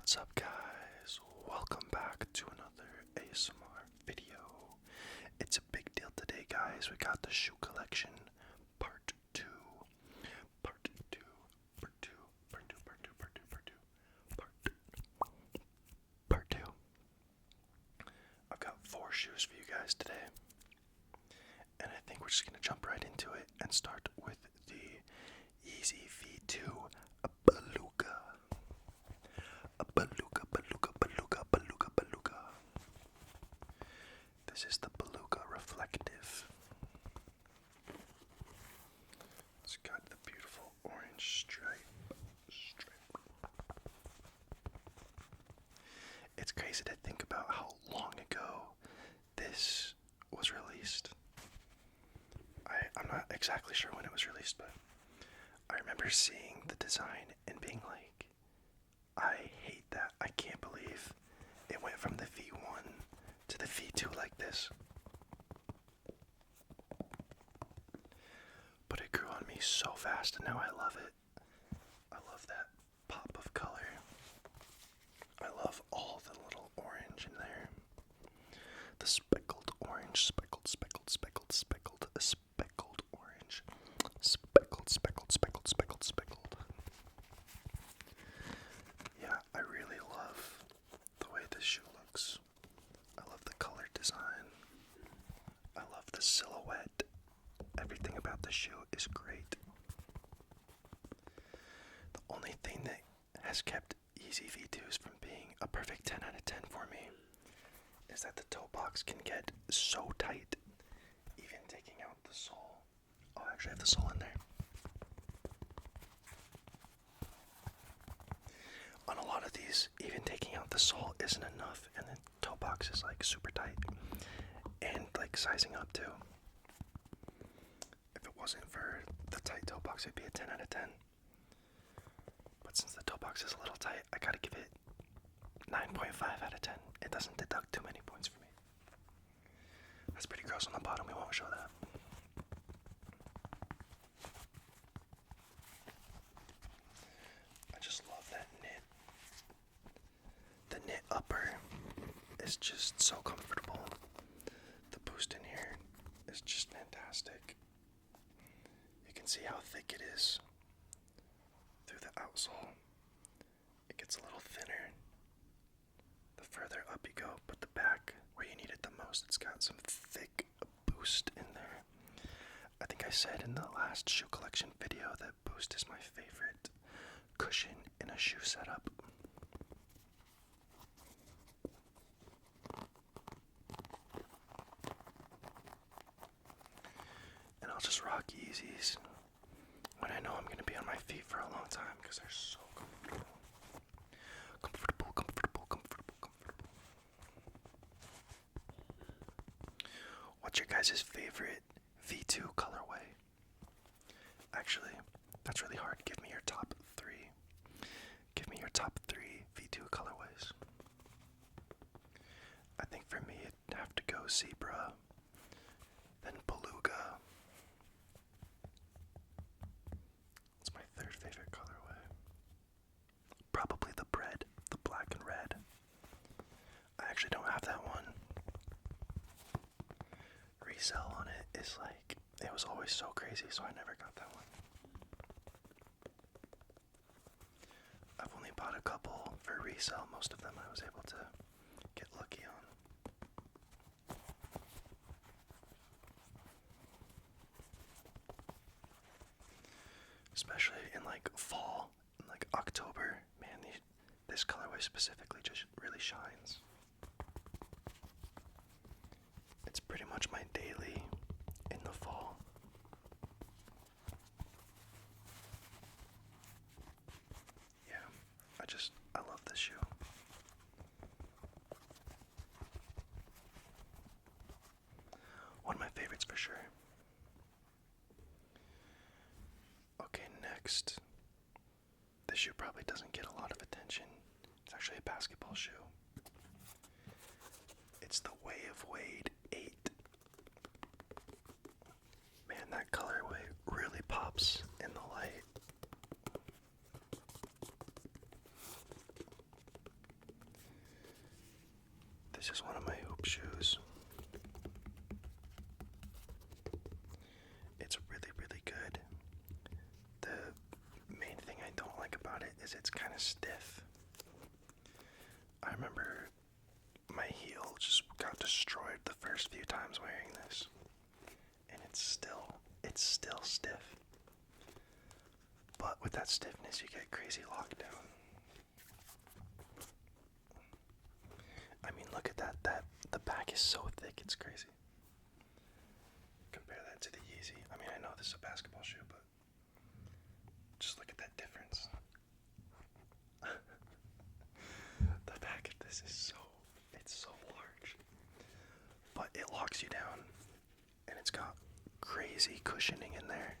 What's up, guys? Welcome back to another ASMR video. It's a big deal today, guys. We got the shoe collection part 2. Part 2. Part 2. Part 2. Part 2. Part 2. Part 2. Part 2. I've got 4 shoes for you guys today. And I think we're just going to jump right into it and start with the Yeezy V2 Beluga. Beluga. This is the Beluga Reflective. It's got the beautiful orange stripe. It's crazy to think about how long ago this was released. I'm not exactly sure when it was released, but I remember seeing the design and being like, I hate that. I can't believe it went from the V1 to the V2 like this. But it grew on me so fast and now I love it. I love that pop of color. I love all the little orange in there. The speckled orange, speckled orange. Speckled. Yeah, I really love the way this shoe looks. I love the color design. I love the silhouette. Everything about the shoe is great. The only thing that has kept Yeezy V2s from being a perfect 10 out of 10 for me is that the toe box can get so tight, even taking out the sole. Oh, I actually have the sole in there. On a lot of these, even taking out the sole isn't enough, and the toe box is like super tight, and like sizing up too. If it wasn't for the tight toe box, it'd be a 10 out of 10. But since the toe box is a little tight, I gotta give it 9.5 out of 10. It doesn't deduct too many points for me. That's pretty gross on the bottom, we won't show that. I just love that knit. The knit upper is just so comfortable. The boost in here is just fantastic. You can see how thick it is through the outsole. It gets a little thinner the further up you go, but the back, where you need it the most, it's got some thick boost in there. I think I said in the last shoe collection video that boost is my favorite cushion in a shoe setup. And I'll just rock Yeezys when I know I'm going to be on my feet for a long time because they're so comfortable. Comfortable. What's your guys' favorite V2 colorway? Actually, that's really hard. Give me your top 3. Give me your top 3 V2 colorways. I think for me it'd have to go zebra, then beluga. It's my 3rd favorite colorway. Probably the bread, the black and red. I actually don't have that one. Resell on it is like, it was always so crazy, so I never got that one. I've only bought a couple for resale. Most of them I was able to get lucky on. Especially in like fall, in like October, man, this colorway specifically just really shines. It's pretty much my daily in the fall. Yeah, I love this shoe. One of my favorites for sure. Okay, next. This shoe probably doesn't get a lot of attention. It's actually a basketball shoe. It's the Way of Wade 8. Man, that colorway really pops in the light. This is one of my hoop shoes. It's really, really good. The main thing I don't like about it is it's kind of stiff. I remember my heel just got destroyed the first few times wearing this. And it's still stiff. But with that stiffness, you get crazy lockdown. I mean, look at that. The back is so thick, it's crazy. Compare that to the Yeezy. I mean, I know this is a basketball shoe, but just look at that difference. The back of this is it's so large. But it locks you down, and it's got crazy cushioning in there.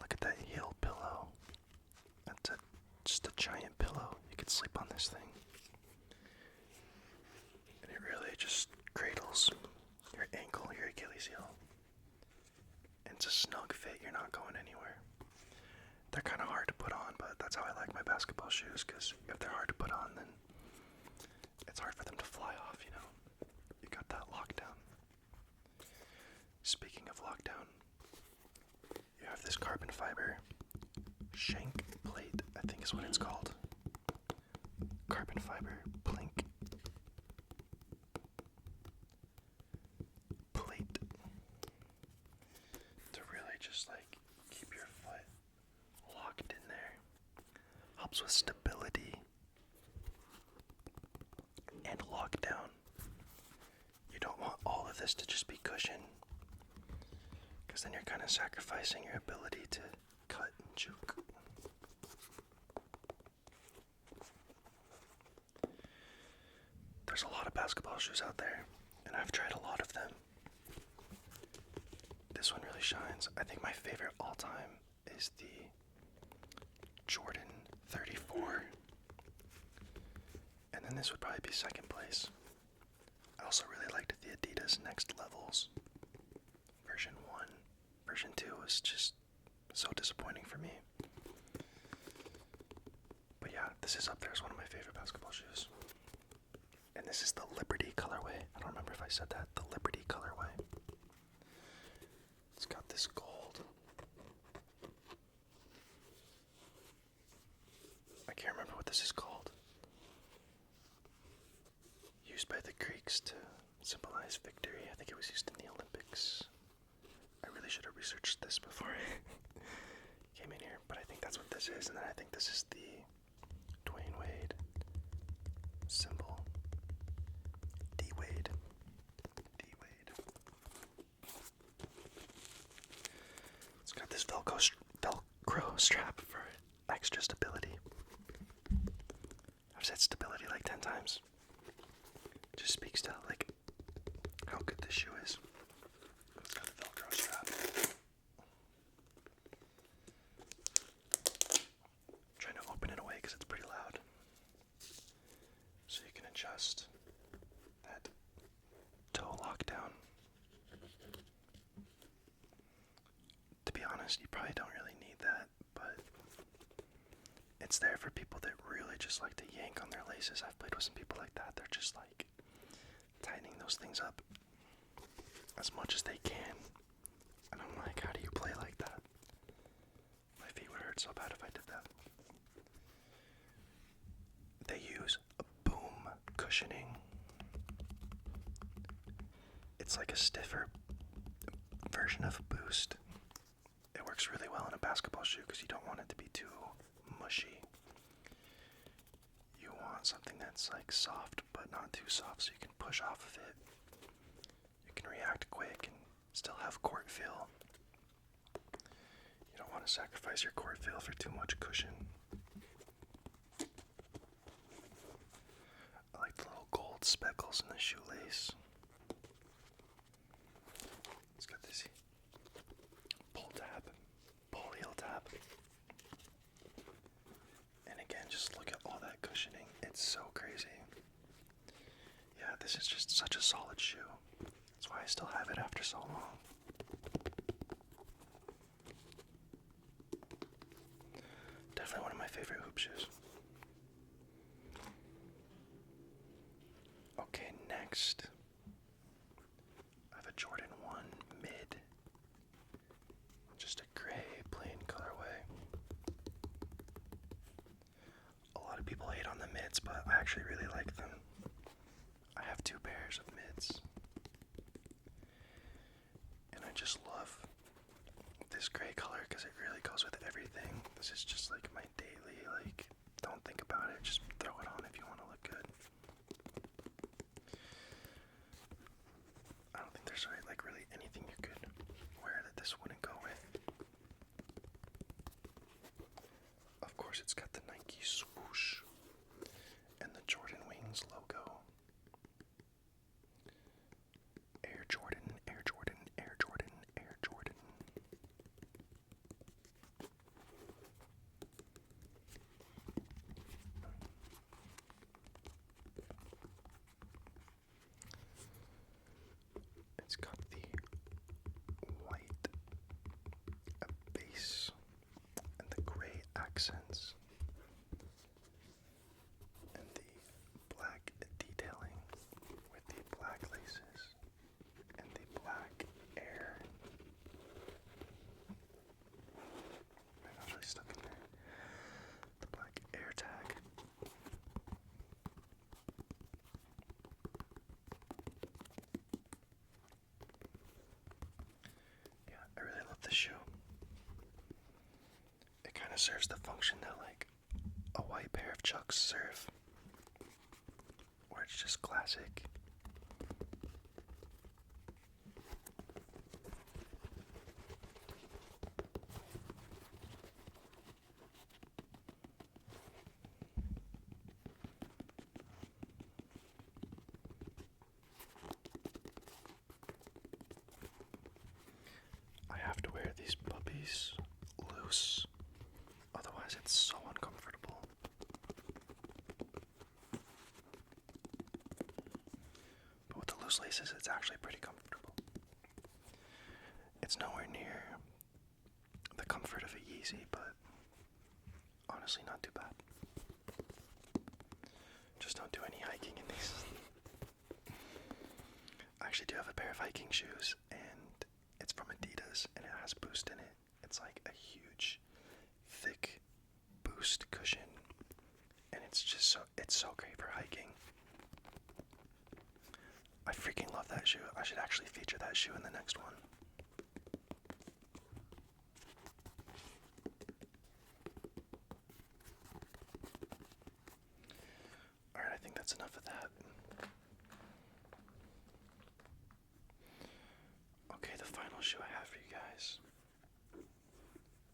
Look at that heel pillow. That's just a giant pillow. You could sleep on this thing. And it really just cradles your ankle, your Achilles heel. And it's a snug fit, you're not going anywhere. They're kind of hard to put on, but that's how I like my basketball shoes, because if they're hard to put on, then it's hard for them to fly off, you know. You got that lockdown. Speaking of lockdown, you have this carbon fiber shank plate, I think is what it's called. Carbon fiber plink plate to really just like keep your foot locked in there. Helps with stability and lockdown. You don't want all of this to just be cushion, because then you're kind of sacrificing your ability to cut and juke. There's a lot of basketball shoes out there, and I've tried a lot of them. This one really shines. I think my favorite all time is the Jordan 34. And then this would probably be second place. I also really liked the Adidas Next Levels version 1. Version 2 was just so disappointing for me. But yeah, this is up there as one of my favorite basketball shoes. And this is the Liberty colorway. I don't remember if I said that. The Liberty colorway. It's got this gold. I can't remember what this is called. Used by the Greeks to symbolize victory. I think it was used in the Olympics. I really should have researched this before I came in here, but I think that's what this is. And then I think this is the Dwayne Wade symbol. D-Wade. It's got this Velcro strap for extra stability. I've said stability like 10 times. It just speaks to like how good this shoe is. It's got the Velcro strap. I'm trying to open it away because it's pretty loud. So you can adjust that toe lockdown. To be honest, you probably don't really need that, but it's there for people that really just like to yank on their laces. I've played with some people like that. They're just like tightening those things up as much as they can. And I'm like, how do you play like that? My feet would hurt so bad if I did that. They use a boom cushioning. It's like a stiffer version of a Boost. It works really well in a basketball shoe because you don't want it to be too mushy. You want something that's like soft but not too soft, so you can push off of it. You can react quick and still have court feel. You don't want to sacrifice your court feel for too much cushion. I like the little gold speckles in the shoelace. It's got this pull heel tab. And again, just look at all that cushioning. It's so crazy. Yeah, this is just such a solid shoe. That's why I still have it after so long. Definitely one of my favorite hoop shoes. Okay, next I have a Jordan 1 mid. Just a gray, plain colorway. A lot of people hate on the mids, but I actually really like them. I have 2 pairs of mids. And I just love this gray color because it really goes with everything. This is just like my daily, like, don't think about it, just throw it on if you want to look good. I don't think there's like really anything you could wear that this wouldn't go with. Of course, it's got the Nike swoosh and the Jordan Wings logo. Air Jordan, Air Jordan, Air Jordan, Air Jordan. It's got the white base and the gray accents and the black detailing with the black laces and the black air. Man, I was really stuck in there. The black air tag. Yeah, I really love this shoe. It kind of serves the function that like a white pair of Chucks serve, where it's just classic. I have to wear these puppies loose, otherwise it's so uncomfortable. But with the loose laces, it's actually pretty comfortable. It's nowhere near the comfort of a Yeezy, but honestly not too bad. Just don't do any hiking in these. I actually do have a pair of hiking shoes, and it's from Adidas, and it has Boost in it. It's like a huge, thick Boost cushion, and it's so great for hiking. I freaking love that shoe. I should actually feature that shoe in the next one. Alright, I think that's enough of that. Okay, the final shoe I have for you guys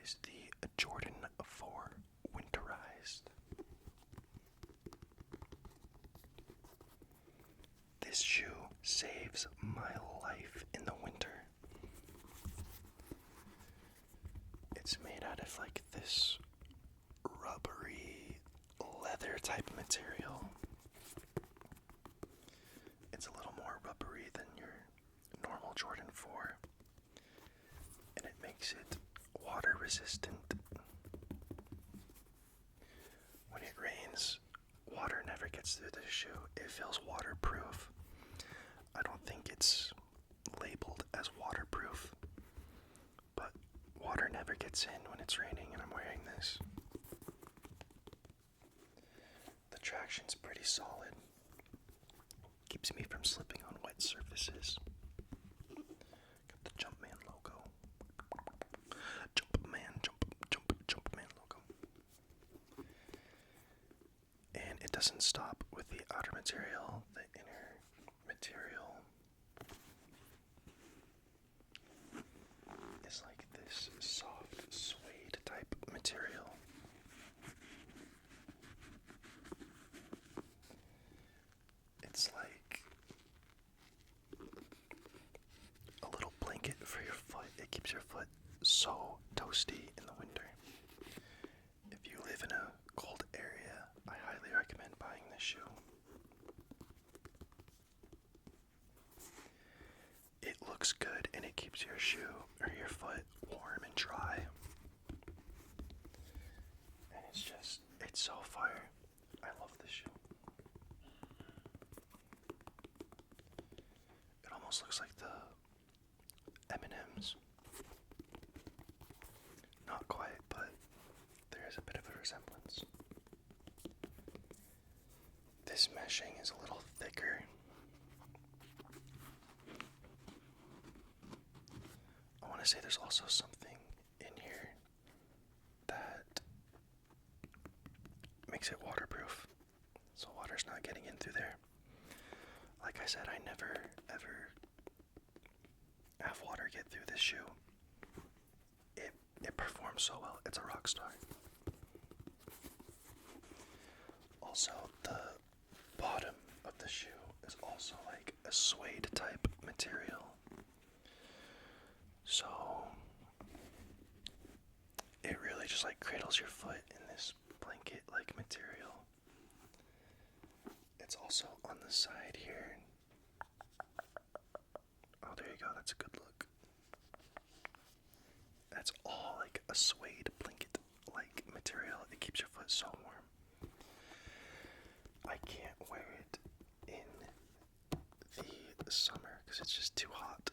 is the Jordan 4 winterized. This shoe saves my life in the winter. It's made out of like this rubbery leather type material. It's a little more rubbery than your normal Jordan 4, and it makes it water resistant. When it rains, water never gets through the shoe. It feels waterproof. I don't think it's labeled as waterproof, but water never gets in when it's raining and I'm wearing this. The traction's pretty solid. Keeps me from slipping on wet surfaces. Got the Jumpman logo. Jumpman logo. And it doesn't stop with the outer material. The inner material is like this soft suede type material. It's like a little blanket for your foot. It keeps your foot so toasty in the winter. If you live in a cold area, I highly recommend buying this shoe. It looks good and it keeps your shoe or your foot warm and dry. And it's so fire. I love this shoe. almost looks like the M&Ms. Not quite, but there is a bit of a resemblance. This meshing is a little thicker. I want to say there's also something in here that makes it waterproof, so water's not getting in through there. Like I said, I never ever have water get through this shoe. It performs so well. It's a rock star. Also, the bottom of the shoe is also like a suede type material. So it really just like cradles your foot in this blanket like material. It's also on the side here. Oh, there you go. That's a good look. That's all like a suede blanket like material. It keeps your foot so warm. I can't wear it in the summer because it's just too hot.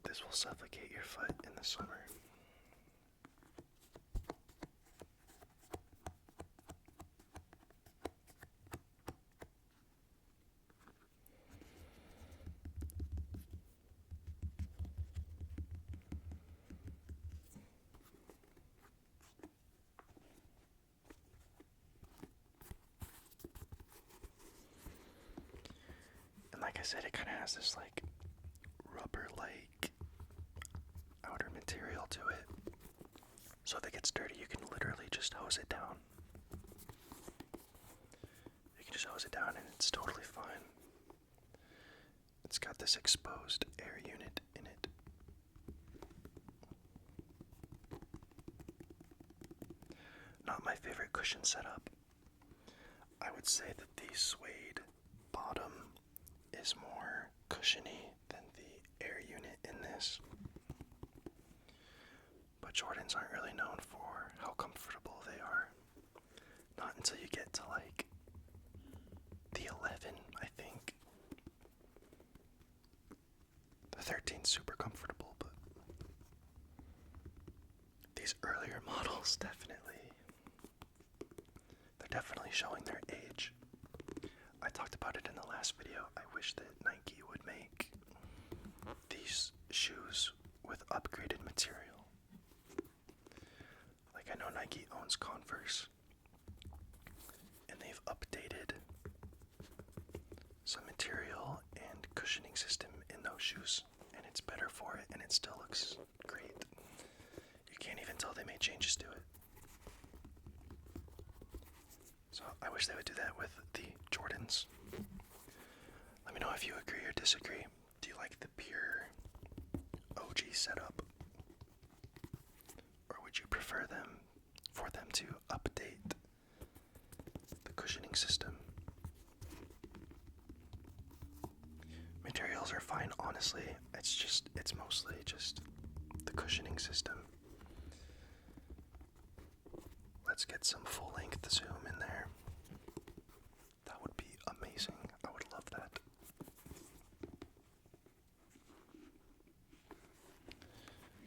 This will suffocate your foot in the summer. And like I said, it kind of has this like rubber-like outer material to it. So if it gets dirty, you can literally just hose it down. You can just hose it down and it's totally fine. It's got this exposed air unit in it. Not my favorite cushion setup. I would say that the suede bottom is more cushiony than the air unit in this. But Jordans aren't really known for how comfortable they are. Not until you get to like the 11, I think. The 13's super comfortable, but these earlier models they're definitely showing their age. I talked about it in the last video. I wish that Nike would make these shoes with upgraded material. Like I know Nike owns Converse, and they've updated some material and cushioning system in those shoes, and it's better for it, and it still looks great. You can't even tell they made changes to it. So I wish they would do that with the Jordans. Let me know if you agree or disagree. Do you like the pure OG setup? Or would you prefer for them to update the cushioning system? Materials are fine, honestly. It's mostly just the cushioning system. Let's get some full-length zoom in there. That would be amazing. I would love that.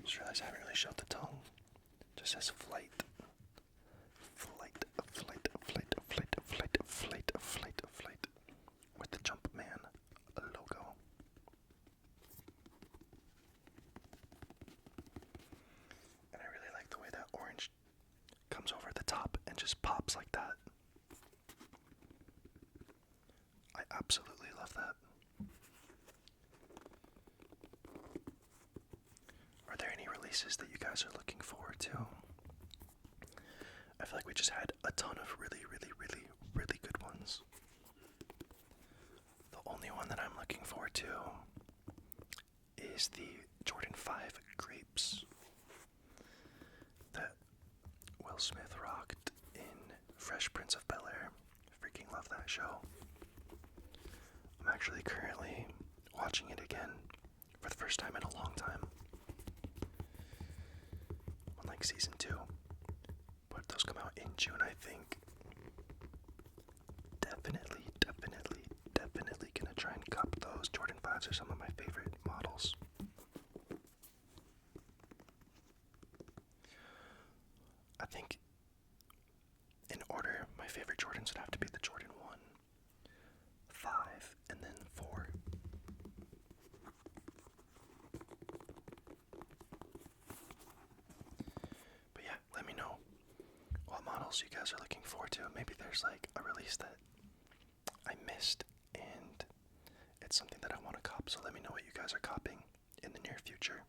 Just realized I haven't really showed the tongue. Just says flight. Flight, flight, flight, flight, flight, flight, flight, flight. With the Jumpman logo. And I really like the way that orange comes over the top and just pops like that. I absolutely love that. Are there any releases that you guys are looking forward to? I feel like we just had a ton of really, really, really, really good ones. The only one that I'm looking forward to is the Jordan 5 Grapes that Will Smith rocked in Fresh Prince of Bel-Air. Freaking love that show. I'm actually currently watching it again for the first time in a long time. On like season 2. But those come out in June, I think. Definitely gonna try and Cup. Those Jordan 5s are some of my favorite models. I think in order, my favorite Jordans would have to be the Jordan 1, 5, and then 4. But yeah, let me know what models you guys are looking forward to. Maybe there's like a release that I missed and it's something that I want to cop, so let me know what you guys are copping in the near future.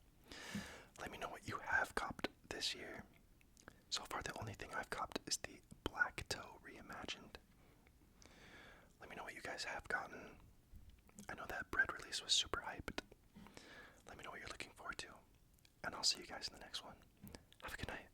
Let me know what you have copped this year. So far, the only thing I've copped is the Black Toe Reimagined. Let me know what you guys have gotten. I know that bread release was super hyped. Let me know what you're looking forward to. And I'll see you guys in the next one. Have a good night.